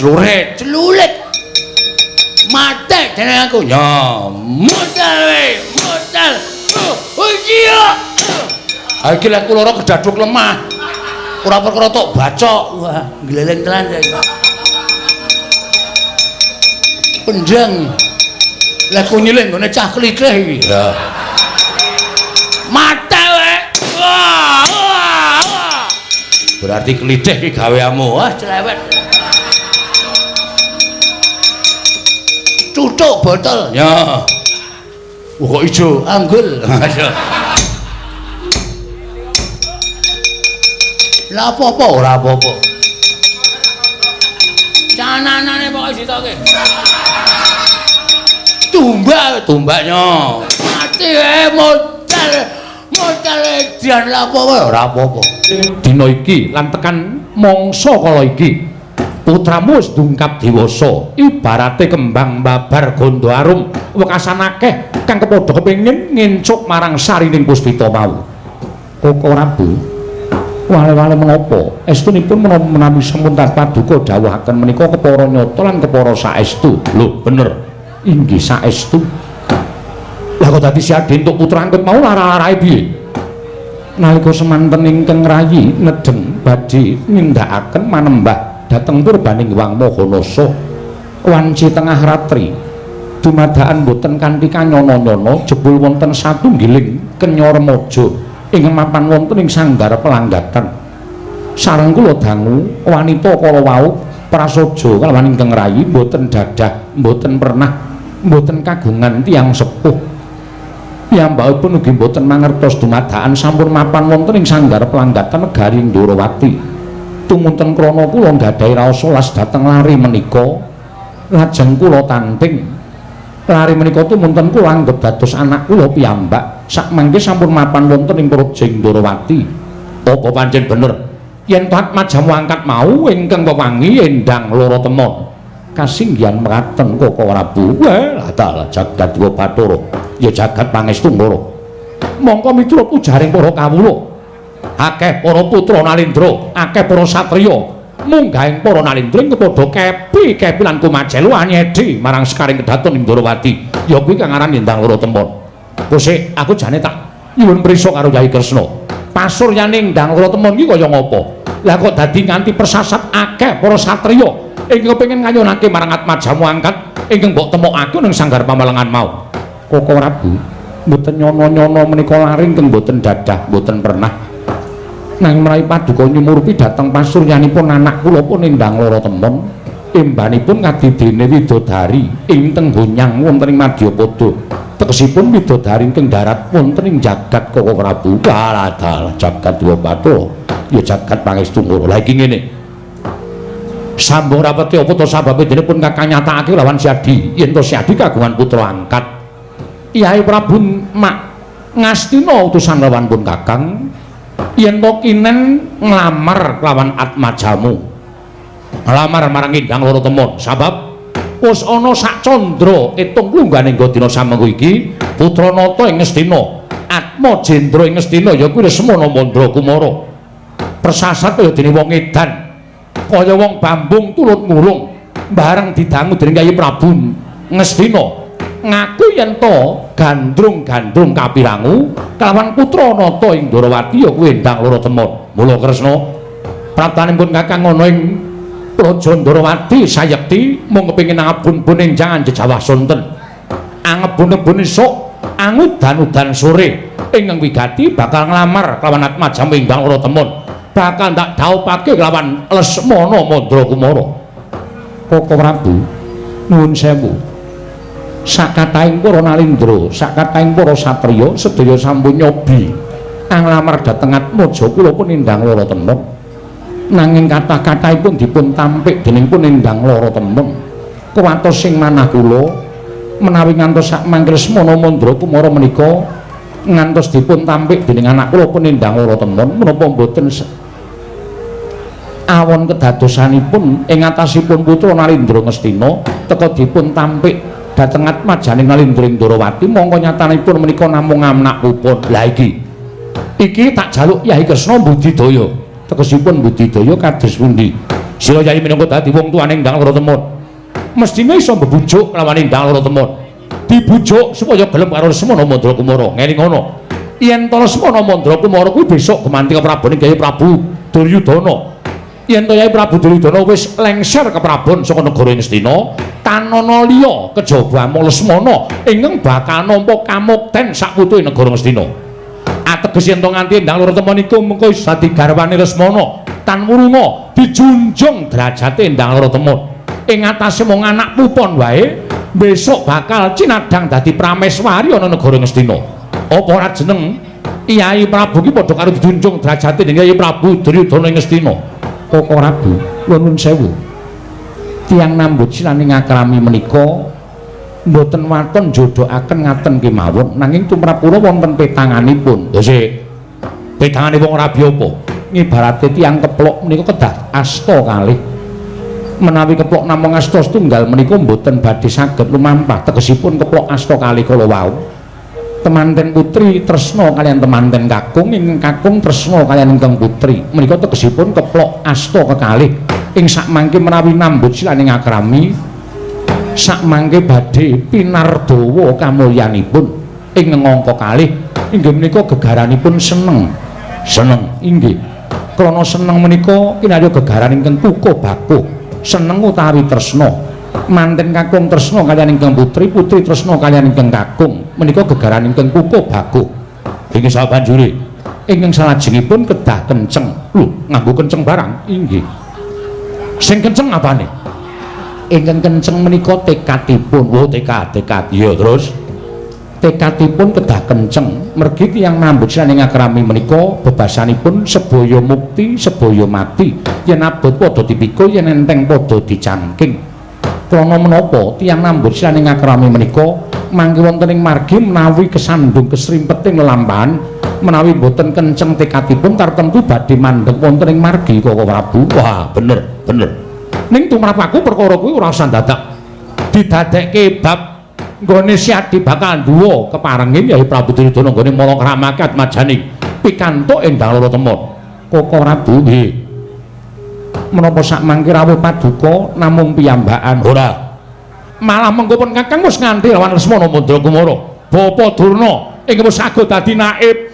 celurit mate jeneng aku ya modal oh iya iki lek kula ora kedaduk lemah ora perkara tok bacok wah gleleng tenan penjang lek kunyile nggone cah klithih iki ya mate wah berarti klithih iki gaweanmu wah cerewet tutuk botol ya kok ijo anggul lah apa-apa ora apa-apa cananane pokoke ditoke tumbaknya mati modal edian lah apa-apa ora apa-apa dina iki lan tekan mangsa kala iki putramu wis dungkap dewasa ibarate kembang babar gondo arum wekasan akeh kang kepadha kepengin ngincuk marang sarining puspita mau Koko Prabu wale-wale menapa estunipun menawi sampun tanpa duka dawuhaken menika kepara nyata lan kepara saestu lho bener inggih saestu lah kok dadi siade entuk putra angkut mau lara-larae piye nalika semanten ingkang rayi nedeng badhe nindakaken manembah dateng purbaning Wang Mahanasa wanci tengah ratri dumadaan boten kanthi kanyana-nyana jebul wonten satunggiling kenya remaja ingkang mapan wonten ing sanggar pelanggatan sareng kula dangu wanita kala wau prasaja kalawan ingkang rayi boten dadah boten pernah boten kagungan tiyang sepuh piyambakipun ugi boten mangertos dumadaan sampun mapan wonten ing sanggar pelanggatan negari Ndorowati tumunten krana kula nggadahi raos las dhateng lari menika lajeng kula tanting lari menika tumunten kula anggep dados anak kula piyambak sakmangke sampun mapan wonten ing Projeng Ndorowati apa pancen bener yen Atmajamu angkat mau ingkang wewangi endang loro temon kasinggihan mekaten Koko Prabu wah dalah jagat dua Bathara ya jagat pangestu loro mongko miturut ujaring para kawula akeh para putra Nalindra akeh para satriya munggahing para Nalindra kepadha kepi lan kumajel anyedi marang sekaring kedaton ing Ndorowati ya kuwi kang aran endang loro temon kosek aku jane tak nyuwun prisa karo Yai Kresna pasuryane endang loro temon iki kaya ngapa lah kok dadi nganti persasat akeh para satriya ingkang kepengin ngayunake marang Atmajamu angkat ingkang mbok temokake ning sanggar pamalengan mau Koko Prabu mboten nyono-nyono menika laring keng mboten dadah mboten pernah nang menawi paduka nyumurupi dhateng pasuryanipun anak kula pun endang lara temon embanipun kadidene widodari ing Tenggonyang wonten ing Madyapada tegesipun widodari ingkang darat wonten ing jagat Koko Prabu kaladal jagat dua Bathara ya jagat pangestu loro lha iki ngene sambung rapeti apa to sababe dene pun kakang nyatakake lawan Siadi yen to Siadi kagungan putra angkat Yai Prabu mak ngastina utusan lawan pun kakang yen to kinen nglamar lawan Atmajamu nglamar marang Endang Loro Temon sabab wis ana sak candra etung lungganing dina samengko iki putra nata ing Ngastina Atma Jendra ing Ngastina ya kuwi Lesmana Mandra Kumara persasat kaya dene wong edan kaya wong Bambung turut ngurung bareng didangu dening Kyai Prabu Ngastina ngaku yen to gandrung-gandrung kapirangu kelawan putra nata ing Ndorowati ya kuwi Endang Loro Temon mula Kresna praptanipun kakang ana ing Praja Ndorowati sayekti mung kepengin ngabun-bun enjangan jejawah sonten angebun-ebun esuk angudan-udan sore ingkang wigati bakal nglamar kelawan Atmajamu Endang Loro Temon bakal ndak dhaupake kelawan Lesmana Mandra Kumara Koko Prabu nuwun sewu sakataing para Nalindra sakataing para satriya sedaya sampun nyobi nglamar dhateng Atmaja kula pun Endang Loro Temon nanging kathah-kathahipun dipun tampik dening pun Endang Loro Temon kuwatos sing manah kula menawi ngantos sak mangke Lesmana Mandra Kumara menika ngantos dipun tampik dening anak kula pun Endang Loro Temon menapa mboten awon kedadosanipun ing atasipun putra Nalindra Ngastina teka dipun tampik dhateng Atmajaning Nalindra Ndorowati mongko nyatanipun menika namung anak puput lha iki tak jaluk Yai Kresna budidaya tegesipun budidaya kados pundi Sira Yayi minangka dadi wong tuane Endang Lorotemon. Mestine iso mbebujuk lawan Endang Lorotemon. Dibujuk supaya gelem karo Lesmana Mandra Kumara. Ngelingono. Yen to Lesmana Mandra Kumara kuwi besok gemanti ka Prabone Kyai Prabu Duryudana. Yen to Kyai Prabu Duryudana wis lengser ke Prabon saka negara Ngastina, tanana liya kejaba mung Lesmana ingkang bakal nampa kamukten sak putuhe negara Ngastina. Ateges yen to nganti Endang Lorotemon iku mengko iso dadi garwane Lesmana. Tan wurunga dijunjung derajate Endang Lorotemon ing atase mung anak pupon wae besok bakal cinadang dadi prameswari ana negara Ngastina. Apa ora jeneng Kyai Prabu ki padha karo dijunjung derajate dening Kyai Prabu Duryudana ing Ngastina. Koko Prabu nuwun sewu, tiyang nambut silane ngakrami menika mboten waton jodohaken ngaten kemawon nanging tumrap kula wonten petanganipun. Lho sik petangane wong rabi apa? Ngibarate tiyang keplok menika kedah asta kalih. Menawi keplok namung asta setunggal menika mboten badhe saged lumampah tegesipun keplok asta kalih kala wau. Temanten putri tresna kalian temanten kakung, ingkang kakung tresna kalian ingkang putri. Menika tegesipun keplok asta kekalih. Ing sakmangke menawi nambut silane ngakrami sakmangke badhe pinardawa kamulyanipun ing ngangka kalih inggih menika gegaranipun seneng. Seneng inggih. Krana seneng menika kinarya gegaran ingkang kukuh bakuh. Seneng utawi tresna. Manten kakung tresna kaliyan ingkang putri, putri tresna kaliyan ingkang kakung. Menika gegaran ingkang kukuh bakuh. Inggih sabanjure ingkang salajengipun kedah kenceng. Lho, nganggo kenceng barang. Inggih. Sing kenceng apane? Ingkang kenceng menika tekadipun. Oh, tekad. Iya, terus tekadipun kedah kenceng. Mergi tiyang nambut silane ngakrami menika bebasanipun sebaya mukti, sebaya mati. Yen abot padha dipikul, yen enteng padha dicangking. Krana menapa tiyang nambut silane ngakrami menika mangke wonten ing margi menawi kesandung kesrimpeting lelampahan menawi boten kenceng tekadipun tartemtu badhe mandheg wonten ing margi Koko Prabu. Wah, bener. Ning tumrap aku perkara kuwi ora usah dadak didadekke bab nggone Siadi bakal duwa keparengin Kyai Prabu Duryudana nggone mala kramake atmajane pikantuk Endang Lorotemon. Koko Prabu nggih. Menapa sakmangke rawuh paduka namung piyambakan? Ora. Malah mengko pun Kakang wis nganti lawan Lesmana Mandra Kumara. Bapa Durna ingkang wis saged dadi naib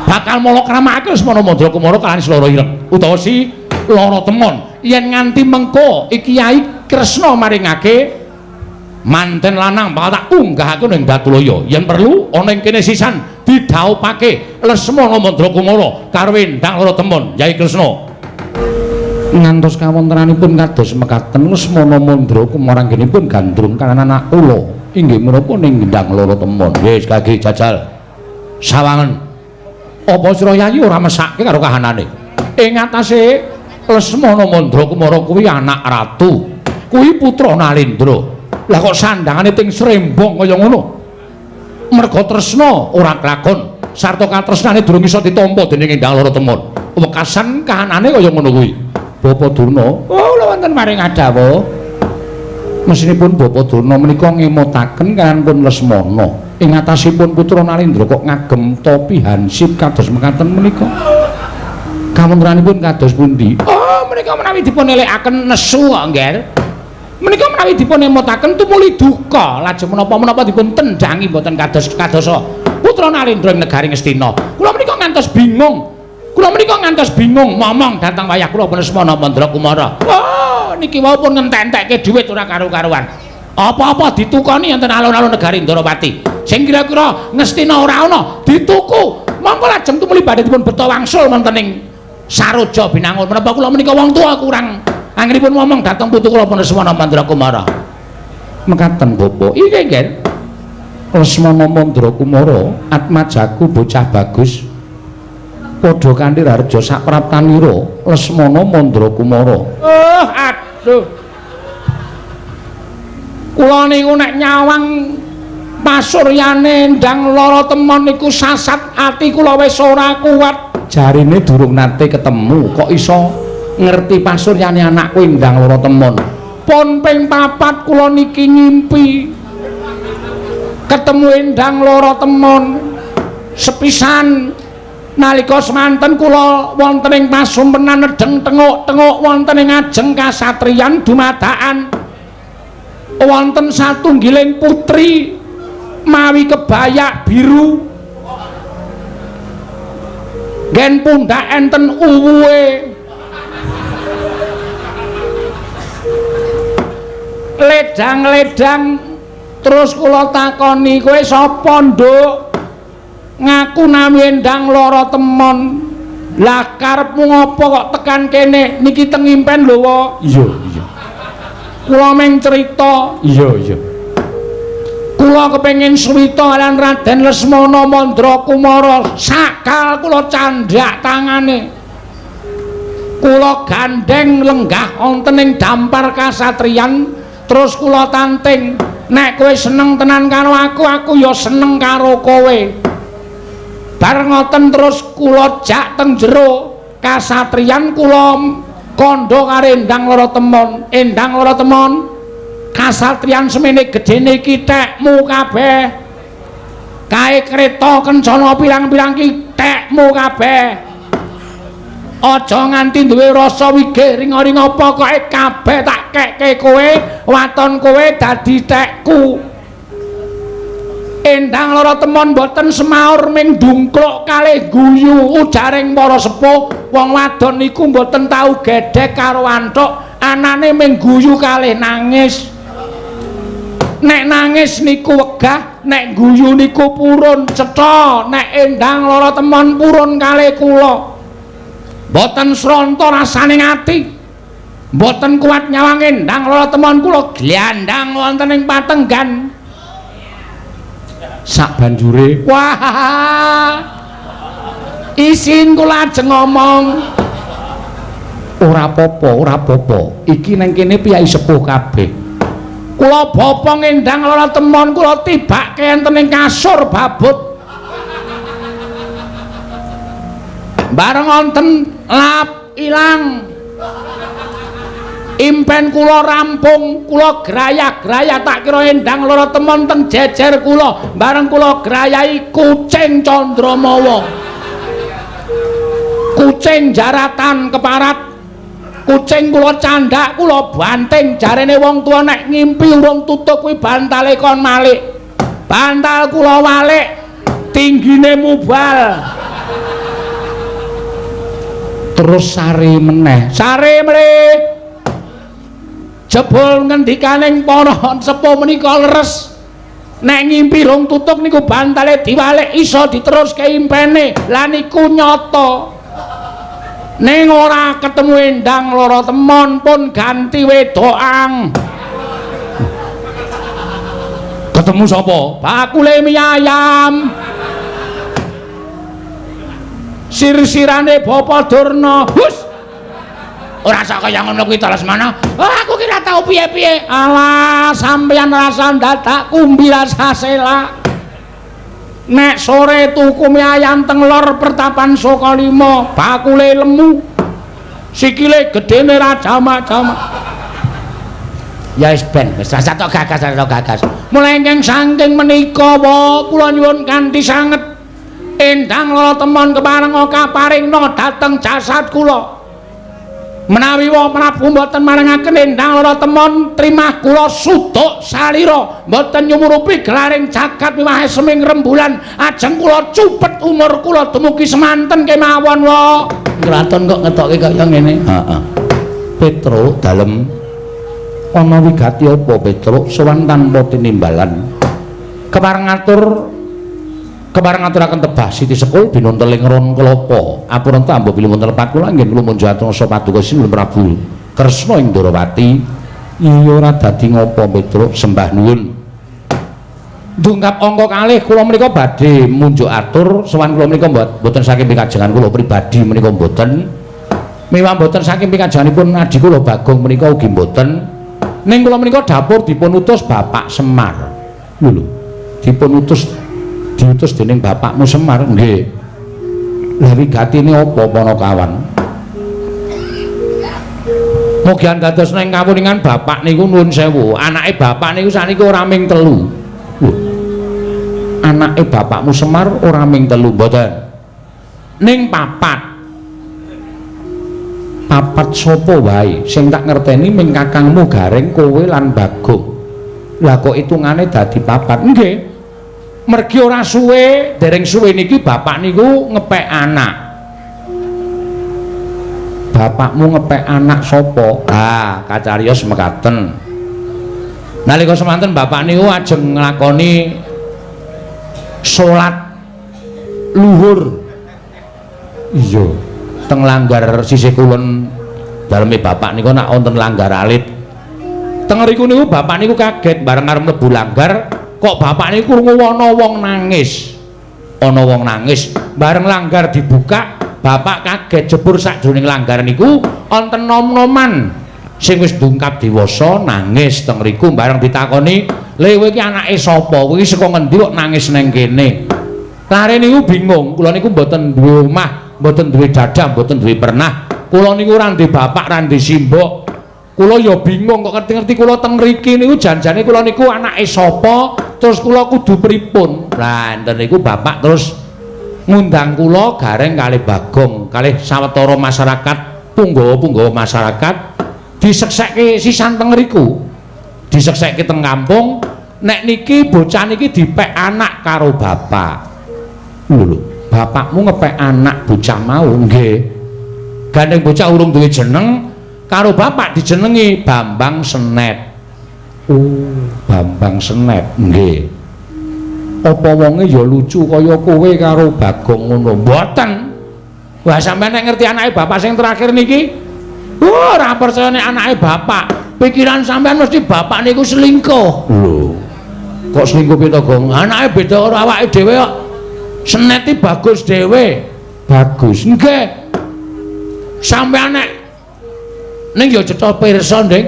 bakal mala kramake Lesmana Mandra Kumara kaliyan Sloro Ireng utawa si Lorotemon. Yen nganti mengko iki Kyai Kresna maringake manten lanang bakal tak unggahake ning Datulaya. Yen perlu ana ing kene sisan didhawuhake Lesmana Mandra Kumara karo Endang Lorotemon. Kyai Kresna ngantos kawontenanipun kados mekaten Lesmana Mandra Kumara anggenipun gandrung kan anak kula inggih menapa ning Endang Lorotemon. Wis kaki jajal sawangen apa sira Yayi ora mesake karo kahanane ing atase Lesmana Mandra Kumara kuwi anak ratu, kuwi putra Nalendra. Lah kok sandangane ting srembong kaya ngono? Merga tresna ora kelakon, sarta katresnane durung iso ditampa dening Endang Lorotemon. Wekasan kahanane kaya ngono kuwi. Bapa Durna, oh kula wonten maring adawuh. Mesinipun Bapa Durna menika ngemutaken kaliyan Lesmana. Ing atasipun putra Nalendra kok ngagem topi hansip kados mekaten menika. Kawontenanipun kados pundi? Oh, menika menawi dipun elekaken nesu kok, Nggih. Menika menawi dipun emutaken tumuli duka, lajeng menapa-menapa dipun tendangi mboten kadosa putra Nalendra ing negari Ngastina. Kula menika ngantos bingung. Momong datang wayah kula Lesmana Mandra Kumara. Oh, niki wau pun ngentek-entekke dhuwit ora karo-karuan. Apa-apa ditukoni enten alun-alun negari Ndrawati. Sing kira-kira Ngastina ora ana, dituku. Monggo lajeng tumuli badhe dipun beto wangsul wonten ing Saroja Binangun. Menapa kula menika wong tuwa kurang anggenipun ngomong dhateng putu kula Lesmana Mandra Kumara. Mekaten Bapak. Iki nggih. Lesmana Mandra Kumara, atmajaku bocah bagus. Padha kanthi harja sapraptanira Lesmana Mandra Kumara. Oh, aduh. Kula niku nek nyawang pasuryane Endang Lorotemon niku sasat ati kula wis ora kuat. Jarine durung nate ketemu kok iso ngerti pasuryane anakku Endang Lorotemon. Pun ping 4 kula niki ngimpi ketemu Endang Lorotemon. Sepisan nalika semanten kula wonten ing pasumpenan nedeng tenguk-tenguk wonten ing ajeng kasatriyan dumadakan wonten satunggiling putri mawi kebaya biru gen pundak enten uwuhe ledang-ledang terus kula takoni kowe sapa nduk ngaku nami Endang Loro Temon lah karepmu ngopo kok tekan kene niki teng impen lho wa iya kula meng cerita iya kula kepengin suwita lan Raden Lesmana Mandra Kumara sakal kula candhak tangane kula gandeng lenggah wonten ing dampar kasatriyan terus kula tanting nek kowe seneng tenan karo aku ya seneng karo kowe bareng ngoten terus kula jak teng jero kasatriyan kula kandha karo Endang Loro Temon. Endang Loro Temon kasatriyan semene gedene kitekmu kabeh kae kreta kencana pirang-pirang kitekmu kabeh aja nganti duwe rasa wigiring ring apa kok kabeh tak kekke kowe waton kowe dadi tekku. Endang Loro Temon boten semaur ming dungkluk kalih guyu ujaring para sepuh wong wadon niku boten tau gedhek karo anthuk anane ming guyu kalih nangis nek nangis niku wegah nek guyu niku purun cetha nek Endang Loro Temon purun kalih kula boten sranta rasaning ati boten kuat nyawang Endang Loro Temon kula glandang wonten ing patenggan sak banjure wah isin kula ajeng ngomong ora apa-apa iki nang kene piyai sepuh kabeh kula bapa Endang Loro Temon kula tibake enten ing kasur babut bareng wonten lap ilang impen kula rampung kula grayah-grayah tak kira Endang Loro Temon teng jejer kula bareng kula grayahi kucing Candramawa kucing jaratan keparat kucing kula candhak kula banting jarene wong tua nek ngimpi urung tutuk kuwi bantale kon malik bantal kula walik tinggine mubal terus sare meneh sare mleh jebul ngendikaning para sepuh menika leres nek ngimpi rong tutuk niku bantale diwalik iso diteruske impene lah niku nyata ning ora ketemu Endang Loro Temon pun ganti wedokan ketemu sapa bakule mie ayam sir-sirane Bapak Durna hus ora sak kaya ngono kuwi Lesmana. Aku kira tau piye-piye. Alah, sampeyan rasa dadak kumbi rasa sela. Nek sore tuku mie ayam teng lor pertapan Sokalima, bakule lemu. Sikile gedene ra jamak-jamak. Ya wis ben, wis rasa tok gagas. Mulai saking menika wa kula nyuwun kanthi sanget Endang Loro Temon kepareng kaparingna dhateng jasad kula. Menawi wong Prabu mboten marangaken Endang Loro Temon trimah kula suduk salira mboten nyumurupi gelaring jagat miwahe seming rembulan ajeng kula cupet umur kula dumugi semanten kemawon wa kraton kok ngetoke kaya ngene. Heeh. Petruk dalem ana wigati apa Petruk sowan tanpa tinimbalan kepareng aturaken tebah Siti Sekul binunteling ron kelapa apuran tambo bilih wonten lepat kula nggih kula munjuk atasa paduka Sinten Prabu Kresna ing Ndarawati iya ora dadi ngapa Petruk sembah nuwun ndungkap angka kalih kula menika badhe munjuk atur sowan kula menika mboten saking pikajengan kula pribadi menika mboten mewah mboten saking pikajenganipun adhi kula Bagong menika ugi mboten ning kula menika dapur dipun utus Bapak Semar lho diutus dening bapakmu Semar nggih. Lah wigatine apa Panakawan? Mugi dados ning kawuningan bapak niku nuwun sewu. Anake bapak niku saniki ora ming 3. Anake bapakmu Semar ora ming 3 mboten. ning papat. Papat sapa wae sing tak ngerteni ming kakangmu Gareng kowe lan Bagong. Lah kok hitungane dadi papat? Nggih. Mergi ora suwe, dereng suwe niki bapak niku ngepek anak. Bapakmu ngepek anak sapa? Ah, kacariyos mekaten. Nalika semanten bapak niku ajeng nglakoni salat luhur. Iya, teng langgar sisih kulon daleme bapak niku nak wonten langgar alit. Teng riku niku bapak niku kaget bareng arep mlebu langgar, kok bapak niku krungu ana wong nangis. Ana wong nangis, bareng langgar dibuka, bapak kaget jebur sakjroning langgar niku wonten nom-noman sing wis ndungkap dewasa nangis teng riku bareng ditakoni, "Lha kowe iki anake sapa? Kowe iki saka ngendi kok nangis nang kene?" Lare niku bingung, kula niku mboten duwe omah, mboten duwe dadah, mboten duwe pernah. Kula niku ora ndek bapak, ora ndek simbok. Kula ya bingung kok ngerti-ngerti kula teng mriki niku janjane kula niku anake sapa, terus kula kudu pripun. Lah enten niku bapak terus ngundang kula Gareng kalih Bagong, kalih sawetara masyarakat, punggawa-punggawa masyarakat diseksekke sisan teng mriku. Diseksekke teng kampung, nek niki bocah niki dipek anak karo bapak. Lho, bapakmu ngepek anak bocah mau nggih. Gandeng bocah urung duwe jeneng, karo bapak dijenengi Bambang Senet. Oh, Bambang Senet nggih. Apa wonge ya lucu kaya kowe karo Bagong ngono? Mboten. Wah, sampeyan nek ngerti anake bapak sing terakhir niki, ora percaya nek anake bapak. Pikiran sampeyan mesti bapak niku selingkuh. Lho. Kok selingkuh piye to, Gong? Anake beda karo awake dhewe kok. Senet iki bagus dhewe. Bagus. Nggih. Sampeyan nek ning ya cetha pirsa, Nding.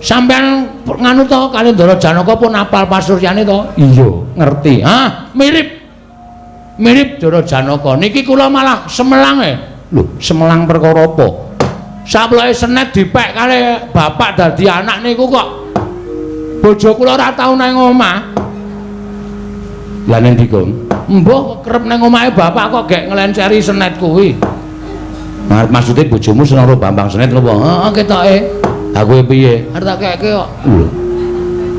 Sampeyan nganu to kali Ndara Janaka pun apal pasuryane to? Iya, ngerti. Hah, mirip. Mirip Ndara Janaka. Niki kula malah semelang e. Lho, semelang perkara apa? Saploke Senet dipek kali bapak dadi anak niku kok bojo kula ora tau nang omah. Lah ning ndi, Gong? Mbah kerep nang omahe bapak kok gek nglenceri Senet kuwi. Nah, maksudnya bojomu seneng karo Bambang Senet lho, Pak? Heeh, ketoke. Ha kowe piye? Arep tak kekke kok. Lho.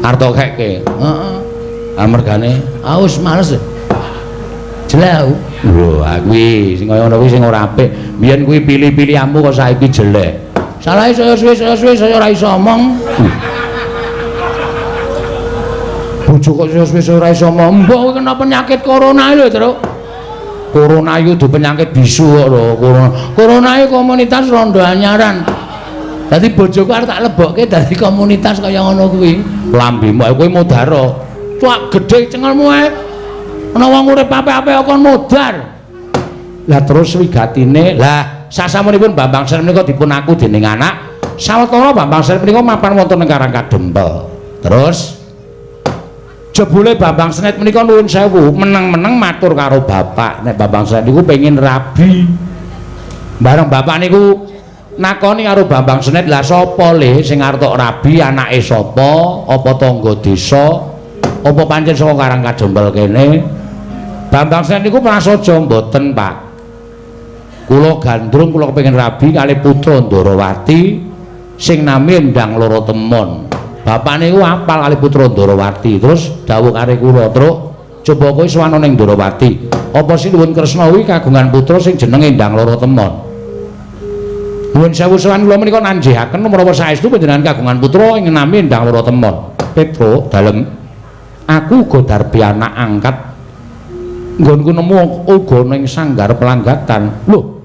Arep tak kekke. Heeh. Amargane aus males. Jelau. Lho, ha kuwi sing kaya ngono kuwi sing ora apik. Biyen kuwi pilih-pilihmu kok saiki jelek. Salahe saya suwe-suwe saya ora iso omong. Bojo kok suwe-suwe ora iso omong. Mbok kowe kena penyakit corona lho, Tru. Corona itu penyakit bisu kok lho. Corona itu komunitas Rondo Anyaran. Dadi bojoku arep tak lebokke dari komunitas kaya ngono kuwi. Lambemu kowe modaro. Cuak gedhe cengelmu ae. Ana wong urip apik-apik kok modar. Lah terus wigatine, lah sasamunipun Bambang Senet menika dipun aku dening anak. Sawetara Bambang Senet menika mapan wonten ing Karangkadempel. Terus jebule Bambang Senet menika nuwun sewu, meneng-meneng matur karo bapak nek Bambang Senet niku pengin rabi. Bareng bapak niku nakoni karo Bambang Senet, "Lah sapa le sing arep tok rabi, anake sapa? Apa tangga desa? Apa pancen saka Karangkadempel kene?" Bambang Senet niku prasaja, "Mboten, Pak. Kula gandrung kula kepengin rabi kali putra Ndarawati sing nami Endang Loro Temon." Bapak niku apal kali putra Ndarawati, terus dawuh kare kula, "Truk, coba kowe sowan ning Ndarawati. Apa sih nuwun Kresna kuwi kagungan putra sing jenenge Endang Loro Temon?" Nuwun sewu sowan kula menika nanjihaken menawa saestu panjenengan kagungan putra ing nami Endang Loro Temon. Petro, dalem. Aku uga darbi anak angkat. Nggonku nemu uga ning sanggar pelanggatan. Lho.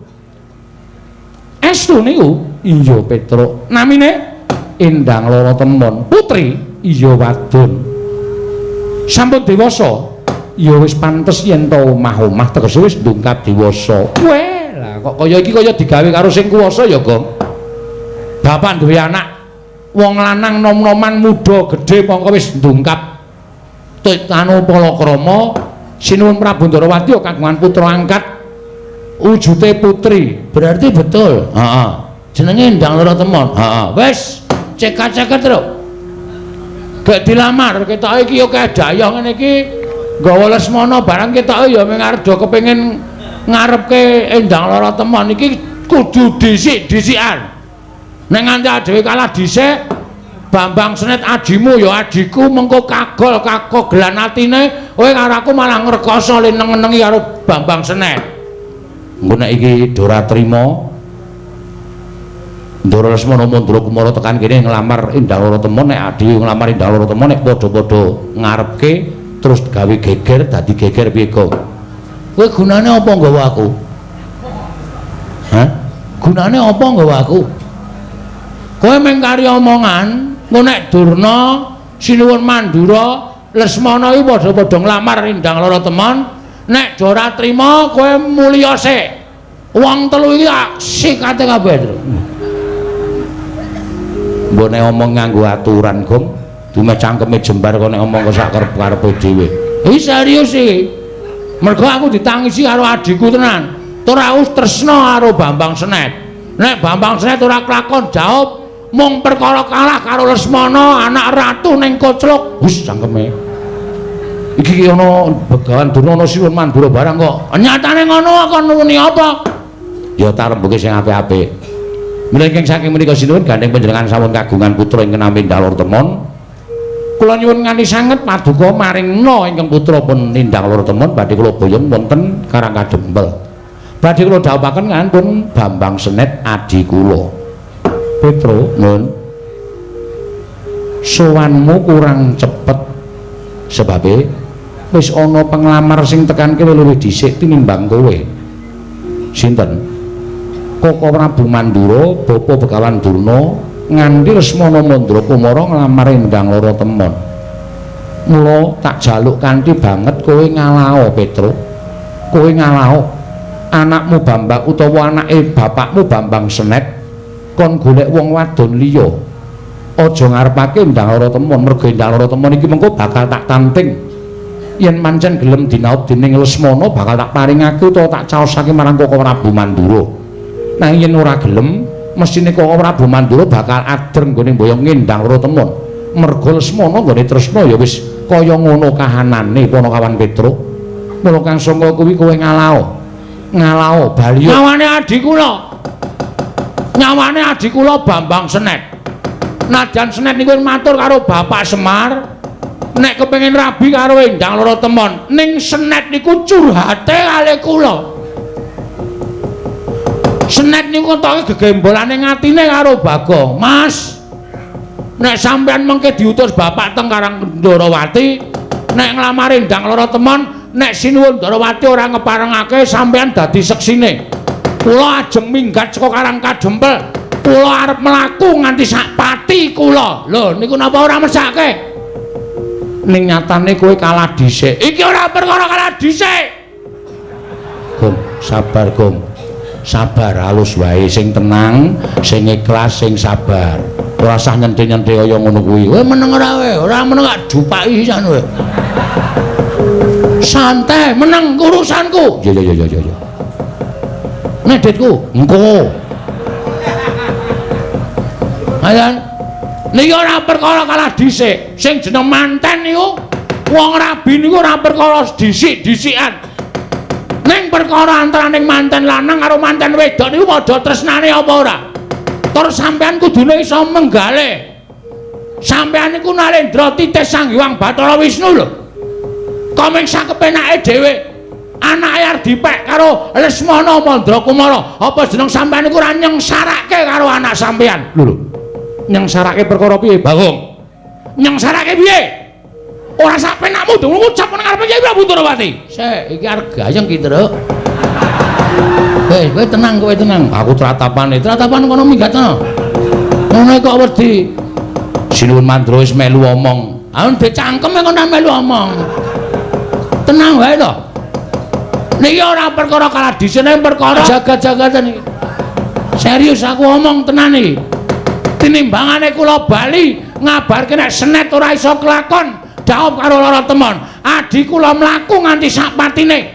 Estu niku? Iya, Petro. Namine Endang Loro Temon. Putri? Iya, wadon. Sampun dewasa? Ya wis pantes yen to omah-omah tegese wis ndungkap dewasa. Weh, lah kok kaya iki kaya digawe karo sing kuwasa ya, Gong. Bapak duwe anak wong lanang nom-noman muda gedhe mongko wis ndungkap anu palakrama sinuwun Prabu Ndarawati kagungan putra angkat wujute putri. Berarti betul. Heeh. Jenenge Endang Loro Temon. Heeh. Wis cekak-cekak terus. Gak dilamar ketoke iki ya kedayah ngene iki. Nggawa Lesmana barang ketoke ya mung arep do kepengin ngarepke Endang Loro Temon iki kudu dhisik-dhisikan. Nek nganti dhewe kalah dhisik, Bambang Senet adimu ya adiku mengko kagelan atine kowe karo aku malah ngrekoso leneng-nenengi karo Bambang Senet. Engko nek iki Dora trima Ndara Lesmana Mandura Kumara tekan kene nglamar Endang Loro Temon, nek adi nglamar Endang Loro Temon nek padha-padha ngarepke terus gawe geger dadi geger piye kok. Kowe gunane apa nggawa aku? Hah? Gunane apa nggawa aku? Kowe mung kari omongan, engko nek Durna, Sinuwun Mandura, Lesmana iki padha-padha nglamar Endang Loro Temon, nek Dora trima kowe mulya sik. Wong telu iki sikate kabeh. Mbok nek omong nganggo aturan, Gong, dume cangkeme jembar kok nek omong kok sak karep-karepe dhewe. Iki serius iki. Mergo aku ditangisi karo adikku tenan. Tur aku tresna karo Bambang Senet. Nek Bambang Senet ora kelakon jawab mung perkara kalah karo Lesmana anak ratu ning Kocluk. Wis cangkeme. Iki ana Begawan Durna ana Sinuwun Mandura barang kok. Nyatane ngono kok nuwuni apa? Ya tak rembuke sing apik-apik. Mlengking saking menika sinuwun gandeng panjenengan sampun kagungan putra ingkang nami Endang Loro Temon. Kula nyuwun nganti sanget paduka maringna ingkang putra pun Endang Loro Temon badhe kula boyong wonten Karang Kadempel. Badhe kula dhawuhaken ngantun Bambang Senet adi kula. Petro, nun. Sowanmu kurang cepet sebabe wis ana penglamar sing tekan kene luwih dhisik tinimbang kowe. Sinten? Koko Prabu Mandura, Bapa Begawan Durna nganti Lesmana Mandura Kumara nglamar Endang Loro Temon. Mula tak jaluk kanthi banget kowe ngalao, Petro. Kowe ngalao. Anakmu Bambang utawa anake bapakmu Bambang Senet kon golek wong wadon liya. Aja ngarepake Endang Loro Temon, mergo Endang Loro Temon iki mengko bakal tak tanting. Yen pancen gelem dinaut dening Lesmana bakal tak paringake utawa tak caosake marang Koko Prabu Mandura. Nang yen ora gelem, mesine Koko Prabu Mandura bakal adreng nggone mboyong Endang Loro Temon. Mergo Lesmana nggone tresna ya wis kaya ngono kahanane Panakawan Petro. Mula kang sangka kuwi kowe ngalao. Ngalao bali. Nyawane adi kula. Nyawane adi kula Bambang Senet. Nadyan Senet niku matur karo Bapak Semar nek kepengin rabi karo Endang Loro Temon, ning Senet niku curhate kalih kula. Senet niku toke gegembolane ngatine karo Bagong. Mas, nek sampean mengke diutus bapak teng Karang Ndarawati, nek nglamar Endang Loro Temon, nek Sinuwun Ndarawati ora ngeparengake sampean dadi seksine. Kula ajeng minggat saka Karang Kadempel. Kula arep mlaku nganti sak pati kula. Lho, niku napa ora mesake? Ning nyatane kowe kalah dhisik. Iki ora perkara kalah dhisik. Gong, sabar, Gong. Sabar halus wae, sing tenang, sing ikhlas, sing sabar. Ora usah nyenthe-nyenthe kaya ngono kuwi. Kowe meneng ora wae, ora meneng gak dupaki pisan kowe. Santai, meneng urusanku. Ya. Nedetku, engko. Ayan. Niki ora perkara kalah dhisik. Sing jeneng manten niku wong rabi niku ora perkara dhisik-dhisikan. Ning perkara antaraning manten lanang karo manten wedok niku padha tresnane apa ora? Tur sampean kudune iso menggalih. Sampean niku Narendra Titih Sang Hyang Bathara Wisnu lho. Komeng sak kepenake dhewe. Anake arep dipek karo Lesmana Mandra Kumara. Apa jeneng sampean niku ora nyengsarake karo anak sampean? Lho. Nyengsarake perkara piye, Bagong? Nyengsarake piye? Ora sak penakmu dhewe ngucap nang ngarepe Kyai Prabu Ndarawati. Sik, iki arep gayeng ki, Truk. Kowe tenang, kowe tenang. Aku tratapan kono minggatno. Ngono kok wedi. Sinuwun Mandra wis melu omong. Aun dhek cangkeme kok melu omong. Tenang wae to. Niki ora perkara kalah dhisik, ning perkara jagat-jagatan iki. Serius aku omong tenan iki. Tinimbangane kula bali ngabarke nek Senet ora iso kelakon jawab karo Loro Temon, adi kula mlaku nganti sak patine.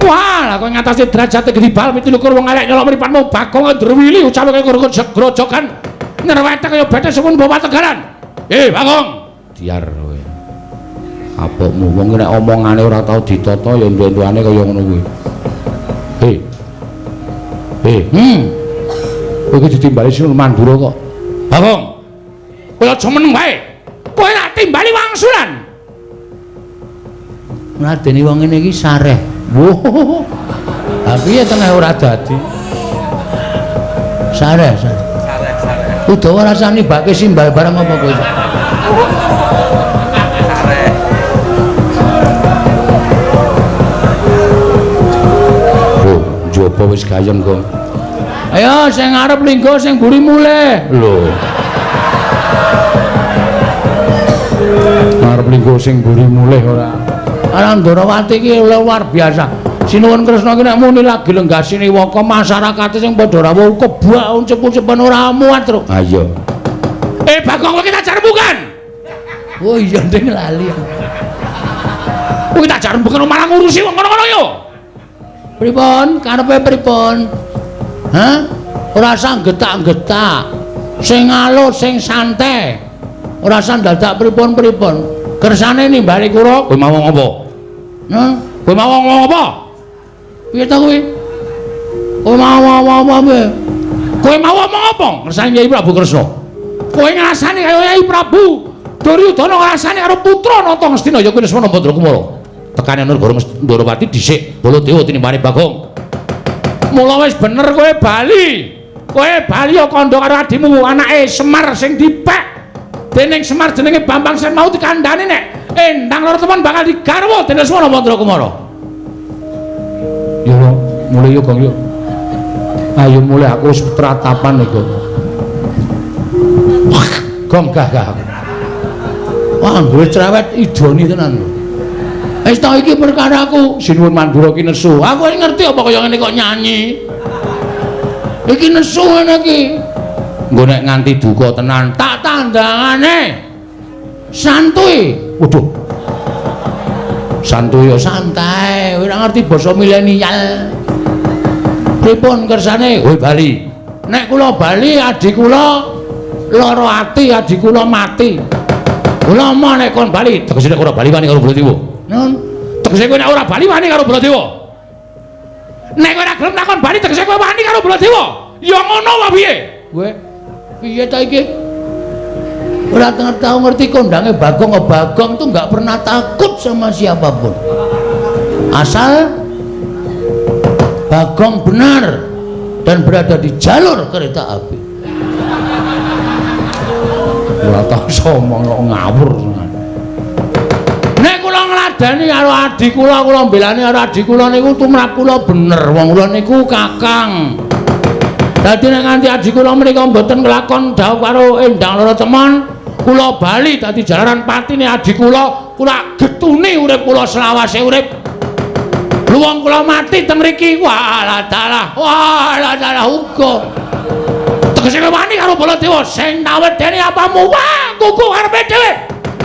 Wah, lah kowe ngatasi derajate gedibal pitulikur wong elek nyolok mripatmu Bagong Ndrawili ucape kaya grojogan nyerwete kaya bethe sepun Bapak Tegaran. Bagong, diar kowe. Apokmu wong nek omongane ora tau ditata ya entuk-entukane kaya ngono kuwi. Kowe iki ditimbali Sinun Mandura kok. Bagong. Kowe aja meneng wae. Kowe nak timbali wangsulan. Ngladeni wong ngene iki sareh. Wo. Lah piye tengah ora dadi? Sareh. Udawa rasane bake simbal barang apa kowe? Sareh. Oh, jopo wis gayeng kok. Ayo sing ngarep linggo sing buri mulih. Lho. Ngarep linggo sing buri mulih ora. Ana Ndarawati iki luar biasa. Sinuwun Kresna ki nek muni lagi lenggasine waka masyarakat sing padha rawuh kebak uncep-uncepen ora muat, Tru. Ha iya. Bagong kowe tak jar rembugan. Oh iya ndeng lali. Kowe tak jar rembugan malah ngurusi wong ngono-ngono yo. Pripun? Karepe pripun? Hah? Ora usah getak-getak. Sing alus, sing santai. Ora usah dadak pripun-pripun. Kersane nimbali kula. Kowe mau ngopo? Hah? Kowe mau ngomong apa? Piye ta kowe? Kowe mau apa? Kowe mau ngomong apa? Ngersani Nyai Prabu Kresna. Kowe ngrasani kaya Nyai Prabu Duryudana ngrasani karo putra Nata Ngastina ya kuwi Lesmana Mandrakumara. Tekane Nurgara Ndarawati dhisik Baladewa tinimbane Bagong. Mula wis bener kowe bali. Kowe bali ya kandha karo adimu anake Semar sing dipek. Dening Semar jenenge Bambang Sen mau dikandhani nek Endang Laratemon bakal digarwa dening Lesmana Mandrakumara. Yo mulai yo Gong yo. Ayo mulai aku wis tratapan iku. Gong gagah. Wah, duwe cerewet idoni tenan. Wis ta iki perkaraku Sinuwun Mandura ki nesu. Aku ngerti apa kaya ngene kok nyanyi. Iki nesu ngene iki. Nggo nek nganti duka tenan tak tandangane. Santuy. Waduh. Santuy yo santai, ora ngerti basa milenial. Pripun kersane? Kowe bali. Nek kula bali adik kula lara ati, adik kula mati. Kula mau nek kon bali, tegese nek ora bali wani karo Baladewa. Nun, tegese kowe nek ora bali wani karo Baladewa. Nek kowe ora gelem takon bali tegese kowe wani karo Baladewa. Ya ngono wae piye? Kowe piye ta iki? Ora tahu ngerti kondange Bagong. Bagong tuh nggak pernah takut sama siapapun. Asal Bagong benar dan berada di jalur kereta api. Ora tau somong kok ngawur. Nek kula ngladani karo adik kula mbelani karo adik kula niku tumrap kula bener. Wong kula niku kakang. Dadi nek nganti adik kula menika mboten kelakon dawuh karo Endang Laratemon, kula bali dadi jalaran patine adik kula getuni urip kula selawase urip. Luwung kula mati teng mriki. Walah dalah uga. Tegese wani karo Baladewa sing nawedeni apamu wah kuku karepe dhewe.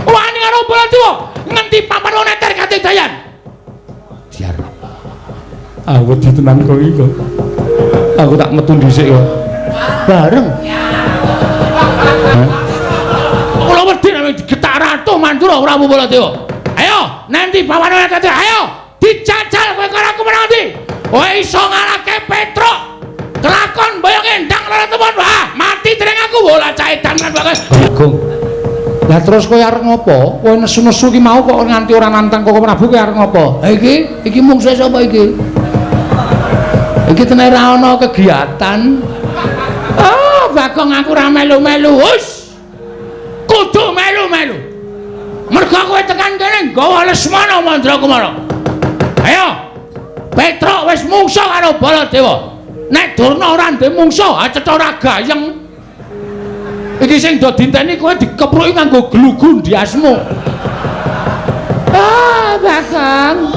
Wani karo Baladewa ngendi papan neter kate dayan. Diar. Awet ditenan kok iki kok. Aku tak metu dhisik kok. Bareng. Kula wedi nek digetak Ratu Mandura Prabu Baladewa. Ayo, nanti papan neter ayo dijajal kowe karo aku menang ndi? Kowe iso ngalahke Petruk. Kelakon boyong Endang Laratemon. Wah, mati dening aku bola caedan kan Bagong. Lah terus kowe arep ngopo? Kowe nesu-nesu ki mau kok nganti ora nantang Koko Prabu kowe arep ngopo? Ha iki mungsuhe sapa iki? Iki tenan ra ana kegiatan. Oh, Bagong aku ora melu-melu. Wus. Kudu melu-melu. Mergo kowe tekan kene nggawa Lesmana Mandrakumara. Ayo. Petruk wis mungsuh karo Baladewa. Nek Durna ora ndek mungsuh, cetha ora gayeng. Iki sing do dinteni kowe dikepruki nganggo glugu ndiasmu. Ah, Bagong.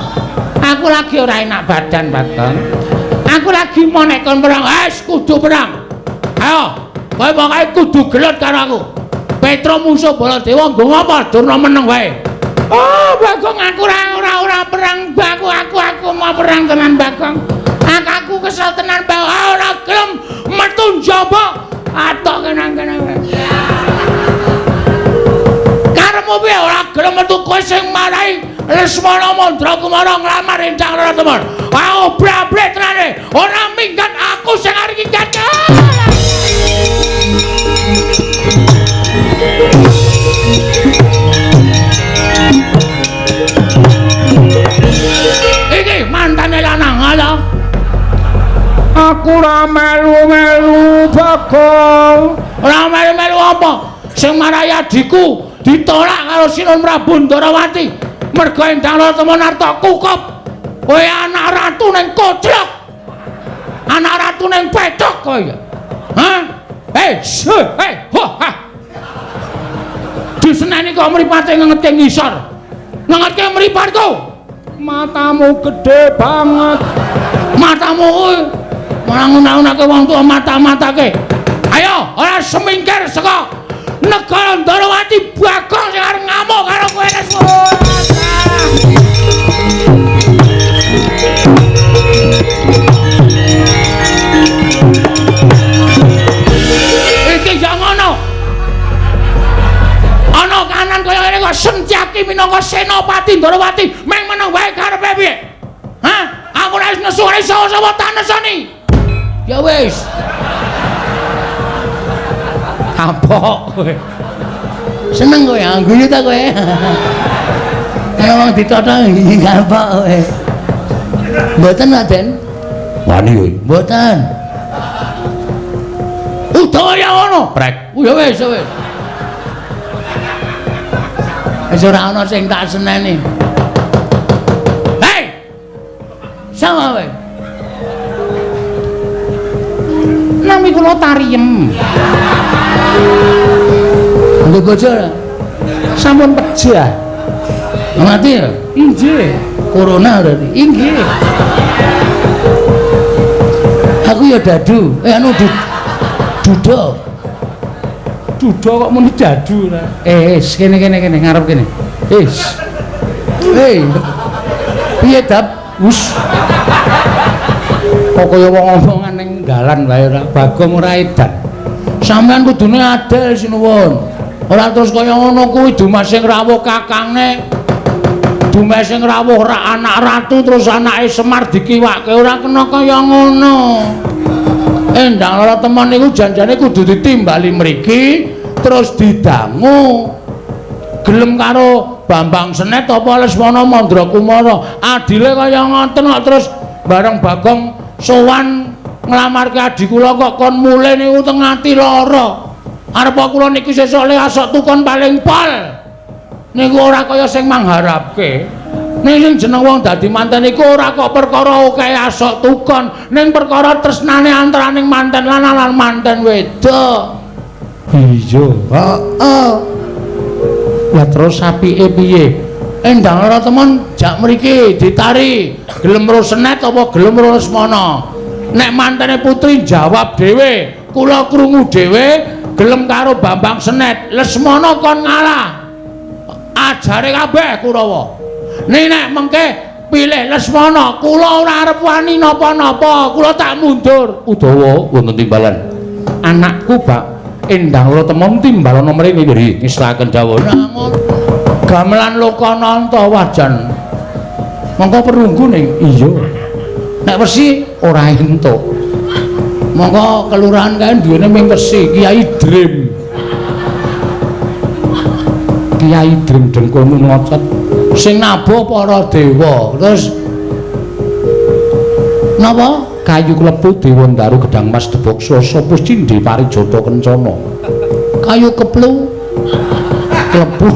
Aku lagi ora enak badan, Bagong. Aku lagi mau nek kon perang, kudu perang. Ayo, kowe pokoke kudu gelut karo aku. Petruk mungsuh Baladewa nggo ngapa? Durna meneng wae. Oh, Bagong aku ora perang, aku mau perang tenan, Bagong. Aku kesel tenan bae ora gelem metu njaba atok kene-kene wae. karepmu piye ora gelem metu kowe sing marahi Lesmana Mandrakumara nglamar Endang Raratemon. Aku brablet tenane, ora minggat aku sing arep minggat. Iki mantane lanang ala. Aku ora melu-melu Bagong. Ora melu-melu apa? Sing marahi adikku ditolak karo Sinun Prabu Ndarawati. Mergo Endang Raratemon arep kukup. Kowe anak ratu ning koclok. Anak ratu ning pecok kowe. Hah? Ho ha. Diseneni kok mripate ngengetke ngisor. Ngengetke mripatku. Matamu gede banget. Matamu kuwi malah nguna-unake wong tuwa mata-matake. Ayo, ora semingkir saka negara Ndarawati Bagong sing arep ngamuk karo kowe iki ya ngono. Ana kanan kaya ngene kok Sentyaki minangka senopati Ndarawati meng meneng wae karepe piye? Hah? Aku ora nesu ora sapa tak nesoni. Ya wis. Kapok kowe. Seneng kowe angguyu ta kowe. Kaya wong ditotho kapok kowe. Mboten Raden. Wani kowe. Mboten. Utawa ya ngono, Prek. Ya wis, ya wis. Wis ora ana sing tak seneni. Hei. Sama kowe. Nami kula Tariem. Untuk bojo sampun pejah. Mati ya? Inggih. Corona berarti. Inggih. Aku ya dadu. Anu dudo. Dudo kok muni dadu lah. Kene ngarep kene. Piye dap? Wus. Kok kaya wong omongan ning dalan wae ora Bagong ora edan. Sampeyan kudune adil sinuwun. Ora terus kaya ngono kuwi Dumas sing rawuh kakangne. Dumas sing rawuh ra anak ratu terus anake Semar dikiwake ora kena kaya ngono. Endang Raratemon niku janjane kudu ditimbali mriki terus didangu. Gelem karo Bambang Senet apa Lesmana Mandrakumara. Adile kaya ngoten kok terus bareng Bagong sowan nglamarke adik kula kok kon mulih niku teng ati lara. Arep kula niki sesuk le asok tukon paling pol. Niku ora kaya sing mangharapke. Ning sing jeneng wong dadi manten iku ora kok perkara akeh asok tukon, ning perkara tresnane antaraning manten lanang lan manten wedok. Iya. Heeh. Lah terus apike piye? Endang Raratemon jak mriki ditari, gelem ro Senet apa gelem ro Lesmana. Nek mantene putri jawab dhewe, kula krungu dhewe, gelem karo Bambang Senet, Lesmana kon ngalah. Ajare kabeh Kurawa. Nek mengke pilih Lesmana, kula ora arep wani napa-napa, kula tak mundur. Udawa wonten timbalan. Anakku Pak Endang Raratemon timbalan mrene nggih ngislaken dawuh. Gamelan Lokananta wajan. Mongko perunggu ning iya. Nek wesi ora entuk. Mongko kelurahan kae duwene ming wesi Kiai Drim. Kiai Drim Dengkunu ngocet sing nabo para dewa. Terus napa? Kayu klepu Dewa Ndaru Gedang Mas Debokso sapa Cindhe Parijata Kencana. Kayu keplu klepu.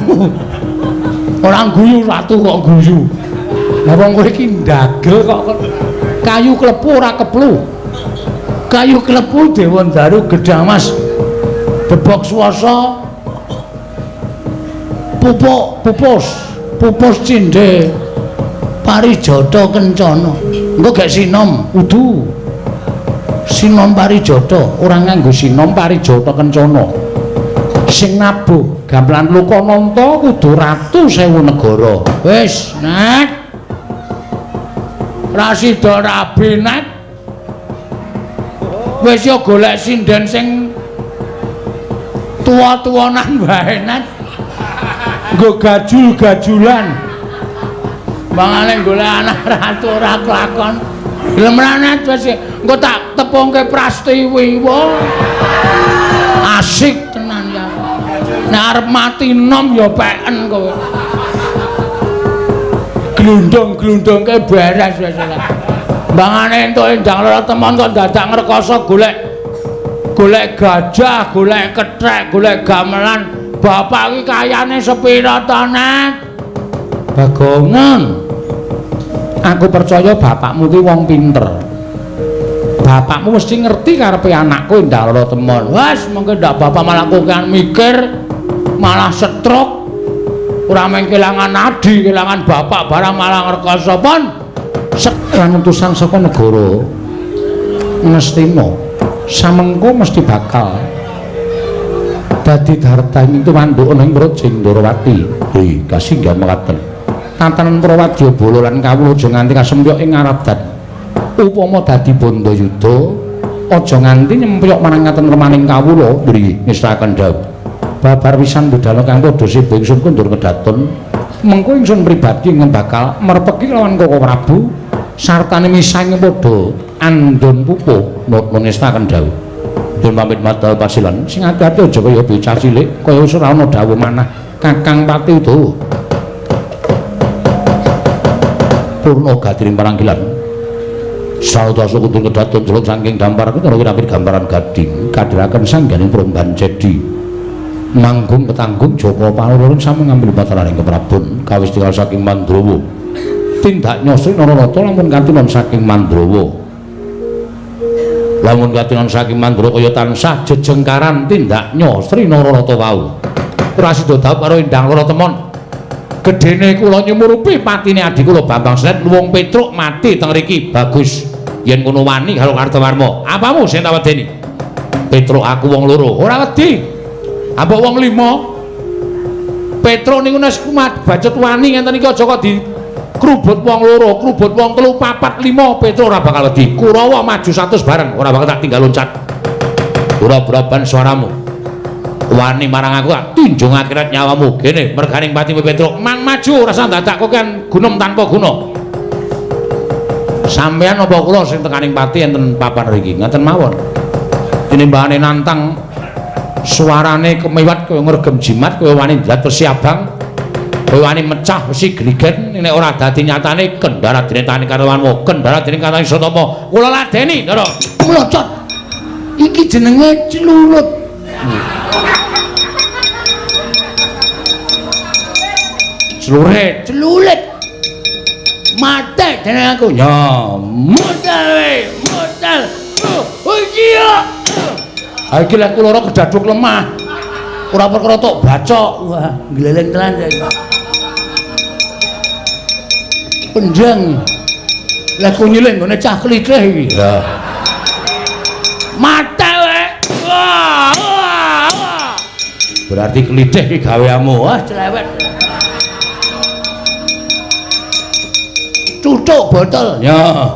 Orang guyu ratu kok guyu. Lah wong kowe iki ndagel kok kayu klepu ora keplu. Kayu klepu Dewa Ndaru Gedang Mas Debok Swasa pupus Cindhe Parijata Kencana. Engko gek sinom udu. Sinom Parijata ora nganggo sinom Parijata Kencana. Sing nabuh gamelan Lokananta kudu ratu 1000 negara. Wis, Net. Ra sida rabi, Net. Wis ya golek sinden sing tuwa-tuwanan wae, Net. nggo gajul-gajulan. Mangane golek anak ratu ora kelakon. Gelem ranet wis engko tak tepungke Prastiwi. Asik tenan ya. Nek arep mati nom ya peken kowe. Glundung-glundungke beres wis ora. Mangane entuk endang lara temon kok dadak ngrekoso golek gajah, golek kethek, golek gamelan. Bapak iki kayane sepira to, Net? Bagongan. Aku percaya bapakmu ki wong pinter. Bapakmu mesti ngerti karepe anakku endang lara temon. Wes, mengko ndak bapak malah kokean mikir, malah stroke. Ora mung kelangan nadi, kelangan bapak barang malah ngrekoso pon. Lan utusan saka negara Ngastina samengko mesti bakal dadi dartaning tumanduk ana ing Projing Ndarawati. Hei, kasingga mekaten. Tatanan Prawadya Bala lan kawula aja nganti kasempyok ing ngaradat. Upama dadi Bandayuda, aja nganti nyempyok marang ngaten remaning kawula. Nggih, ngestakaken dawuh. Babar pisan budal kang padha sibuk ingsun kundur kedaton. Mengko ingsun pribadi ingkang bakal merpeki lawan Koko Prabu sartane misange padha andon pupuh nuwun ngestakaken dawuh. Dun pamit madal pasilan sing ati-ati aja kaya bocah cilik kaya wis ora ana dawuh manah Kakang Pati Udawa. Purna gatiring paranggilan. Saudasa kundur kedaton jeluk saking dampar karo kira-kira gambaran gading kadhiraken sangganing Promban Cedi. Manggung ketanggung Joko Palurun sami ngambil bataraning keprabon kawis tinggal saking Mandrawa. Tindak nyosri Nararata lamun katinon saking Mandrawa. Lamun katinon saking Mandrawa kaya tansah jejengkaran tindak nyosri Nararata wau. Ora sida dawuh karo endang lara temon. Gedene kula nyumurupi patine adi kula Bambang Sret luwung Petruk mati teng mriki. Bagus. Yen ngono wani karo Kartowarma. Apamu sing tak wedeni? Petruk aku wong loro. Ora wedi. Apa wong 5? Petruk niku nek kumat bacot wani ngenten iki aja kok di krubut wong loro, krubut wong 3, 4, 5 Petruk ora bakal wedi. Kurawa maju 100 bareng, ora bakal tak tinggal loncat. Ora braban suaramu. Wani marang aku tak tunjung akhirat nyawamu. Kene merganing pati Petruk, mang maju ora usah dadak kok kan gunung tanpa guna. Sampeyan apa kula sing tekaning pati enten papan mriki? Ngaten mawon. Tinimbangane nantang suarane kemewat kaya ngregem jimat kaya wani njlat besi abang kaya wani mecah besi gligen nek ora dadi nyatane kendara dinetani Kartowarma kendara dening Katang Sotama kula ladeni Ndara mlocot iki jenenge celulut celulit mate dening aku ya modal oh iya iki lek kula ora kedaduk lemah. Ora perkara tok bacok. Wah, gleleng tenan ya. Penjang. Lek kunyiling ngene cah klithih iki. Ya. Mate wae. Wah. Berarti klithih iki gaweanmu. Wah, celewet. Tutuk botol. Ya.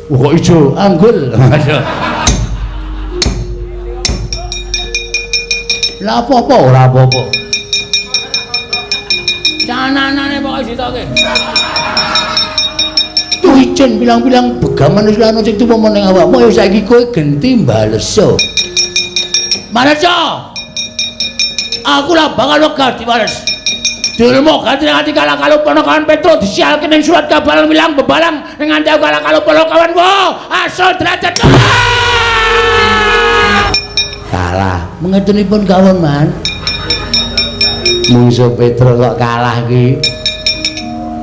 Kok ijo anggul. Lah apa-apa ora apa-apa. Cananane pokoke ditoke. Tuh ijen bilang-bilang begaman wis ana sing tuwa ning awakmu ya saiki kowe genti mbaleso. Maleso. Aku lah bakal wegah diwales. Dilmo ganti ati kala-kala ponokan Petro disialke ning surat kabar bilang bebalang ning nganti kala-kala ponokan wo asal derajat. Kalah mengetunipun kawon man musuh Petro kok kalah ki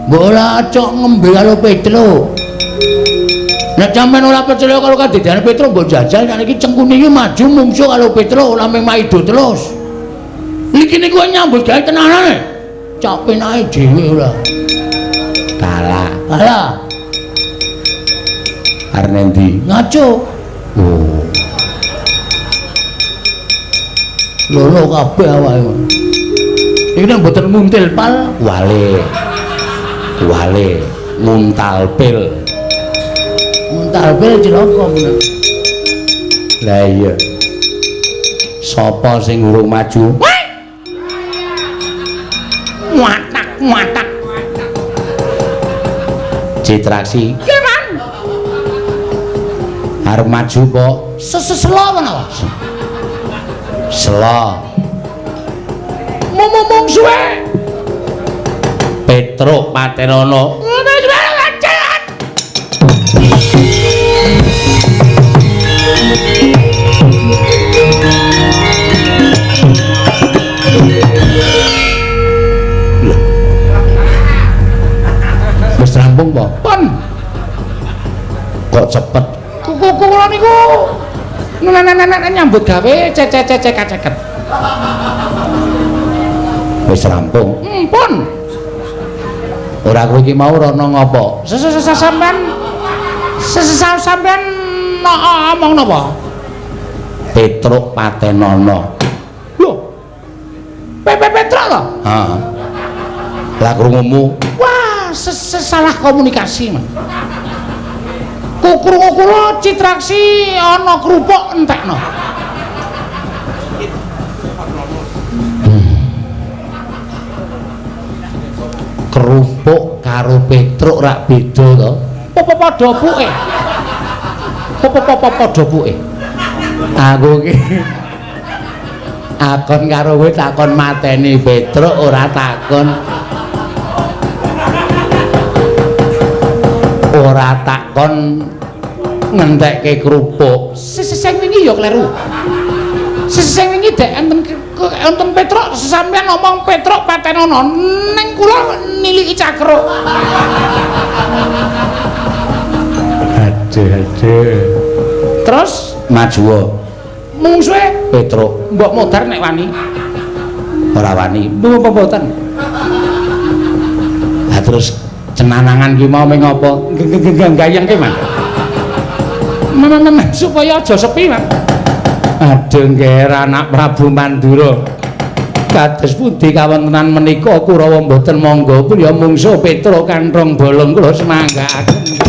bola cok ngembe karo Petro nek sampean ora percaya karo kadidane Petro mbok jajal nek iki cengkune iki maju mungsuh karo Petro ora mung maido terus iki niku nyambut gawe tenanane cok penake dhewe ora kalah arep ndi ngaco oh lolo kabeh awake. Iki nek mboten muntil pal, wale. Muntalpil. Muntalpil cilaka menak. Lah iya. Sapa sing urung maju? Watak. Citraksi. Iya, Man. Arep maju po. Selo menapa? Selo. Mung suwe. Petruk Patenono. Wis rampung po? Pun. Kok cepet? Kula niku nyambut gawe ceket. Wis rampung. Pun. Ora kowe iki mau rono ngopo? Sampean ngomong napa? Petruk Patenono. Lho. Petruk to? Heeh. Lah krungumu. Wah, salah komunikasi, Man. Krungu kula Citraksi ana krupuk entekno. Kerupuk karo Petruk rak beda to. Padha puke. Padha puke. Aku ki akon karo kowe takon mateni Petruk ora takon ngentekke kerupuk. Sing wingi ya kleru. Sing wingi dek enten Petruk sampeyan ngomong Petruk Patenono ning kula niliki cakruk. Aduh. Terus maju. Mungsuhe Petruk, mbok modar nek wani. Ora wani. Mboten. Lah terus cenanangan ki mau ming apa? Gayang ki, Man. Supaya aja sepi, Man. Aduh nggih anak Prabu Mandura. Kados pundi kawontenan menika Kurawa mboten monggo pun ya mungsuh Petruk kanthong bolong kula semanggaaken.